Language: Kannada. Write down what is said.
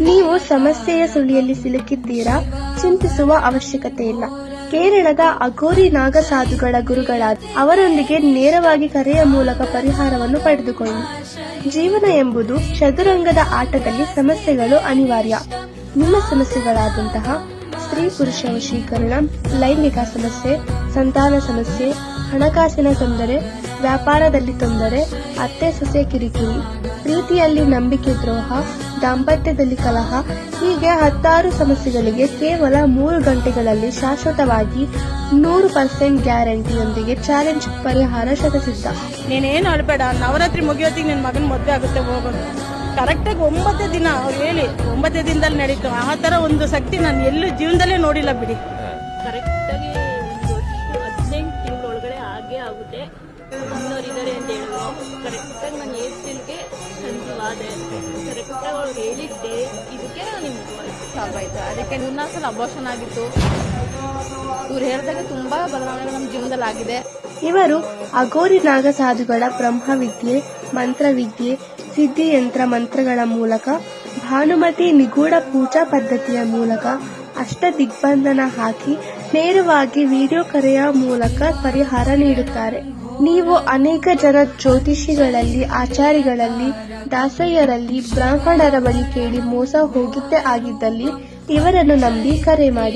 ನೀವು ಸಮಸ್ಯೆಯ ಸುಳಿಯಲ್ಲಿ ಸಿಲುಕಿದ್ದೀರಾ? ಚಿಂತಿಸುವ ಅವಶ್ಯಕತೆ ಇಲ್ಲ. ಕೇರಳದ ಅಘೋರಿ ನಾಗಸಾಧುಗಳ ಗುರುಗಳಾದ ಅವರೊಂದಿಗೆ ನೇರವಾಗಿ ಕರೆಯ ಮೂಲಕ ಪರಿಹಾರವನ್ನು ಪಡೆದುಕೊಳ್ಳಿ. ಜೀವನ ಎಂಬುದು ಚದುರಂಗದ ಆಟದಲ್ಲಿ ಸಮಸ್ಯೆಗಳು ಅನಿವಾರ್ಯ. ನಿಮ್ಮ ಸಮಸ್ಯೆಗಳಾದಂತಹ ಸ್ತ್ರೀ ಪುರುಷ ವಶೀಕರಣ, ಲೈಂಗಿಕ ಸಮಸ್ಯೆ, ಸಂತಾನ ಸಮಸ್ಯೆ, ಹಣಕಾಸಿನ ತೊಂದರೆ, ವ್ಯಾಪಾರದಲ್ಲಿ ತೊಂದರೆ, ಅತ್ತೆ ಸೊಸೆ ಕಿರಿಕಿರಿ, ಪ್ರೀತಿಯಲ್ಲಿ ನಂಬಿಕೆ ದ್ರೋಹ, ದಾಂಪತ್ಯದಲ್ಲಿ ಕಲಹ, ಹೀಗೆ 10 ಸಮಸ್ಯೆಗಳಿಗೆ ಕೇವಲ 3 ಗಂಟೆಗಳಲ್ಲಿ ಶಾಶ್ವತವಾಗಿ 100% ಗ್ಯಾರಂಟಿಯೊಂದಿಗೆ ಚಾಲೆಂಜ್ ಪರಿಹಾರ ಶತಸಿದ್ಧ. ನೀನೇನು ಅಳ್ಬೇಡ, ನವರಾತ್ರಿ ಮುಗಿಯೋತ್ತಿಗೆ ನಿನ್ನ ಮಗನ ಮದುವೆ ಆಗುತ್ತೆ, ಹೋಗೋಣ. ಕರೆಕ್ಟಾಗಿ 9 ದಿನ ಅವ್ರು ಹೇಳಿ 9 ದಿನದಲ್ಲಿ ನಡೀತು. ಆ ಥರ ಒಂದು ಶಕ್ತಿ ನಾನು ಎಲ್ಲೂ ಜೀವನದಲ್ಲೇ ನೋಡಿಲ್ಲ ಬಿಡಿ. ಕರೆಕ್ಟಾಗಿ 18 ತಿಂಗಳೊಳಗಡೆ ಆಗೇ ಆಗುತ್ತೆ. ಇನ್ನೋರಿದ್ದಾರೆ ಅಂತ ಹೇಳಿದ್ರು. ಕರೆಕ್ಟಾಗಿ ನಾನು ಏಪ್ರಿಲ್ಗೆ ಕನ್ಸೀವ್ ಆದೆ. ಕರೆಕ್ಟಾಗಿ ಅವ್ರು ಹೇಳಿದ್ದೆ ಇದಕ್ಕೆ ನಿಮ್ಗೆ ಸಾಕಾಯ್ತು. ಅದಕ್ಕೆ 4 ಸಲ ಅಬೋಷನ್ ಆಗಿತ್ತು. ಇವ್ರು ಹೇಳಿದಾಗ ತುಂಬಾ ಬದಲಾವಣೆ ನಮ್ಮ ಜೀವನದಲ್ಲಿ ಆಗಿದೆ. ಇವರು ಅಘೋರಿ ನಾಗಸಾಧುಗಳ ಬ್ರಹ್ಮವಿದ್ಯೆ, ಮಂತ್ರವಿದ್ಯೆ, ಸಿದ್ಧಿಯಂತ್ರ ಮಂತ್ರಗಳ ಮೂಲಕ, ಭಾನುಮತಿ ನಿಗೂಢ ಪೂಜಾ ಪದ್ಧತಿಯ ಮೂಲಕ ಅಷ್ಟ ದಿಗ್ಬಂಧನ ಹಾಕಿ ನೇರವಾಗಿ ವಿಡಿಯೋ ಕರೆಯ ಮೂಲಕ ಪರಿಹಾರ ನೀಡುತ್ತಾರೆ. ನೀವು ಅನೇಕ ಜನ ಜ್ಯೋತಿಷಿಗಳಲ್ಲಿ, ಆಚಾರಿಗಳಲ್ಲಿ, ದಾಸಯ್ಯರಲ್ಲಿ, ಬ್ರಾಹ್ಮಣರ ಬಳಿ ಕೇಳಿ ಮೋಸ ಹೋಗಿದ್ದೇ ಆಗಿದ್ದಲ್ಲಿ ಇವರನ್ನು ನಂಬಿ ಕರೆ ಮಾಡಿ.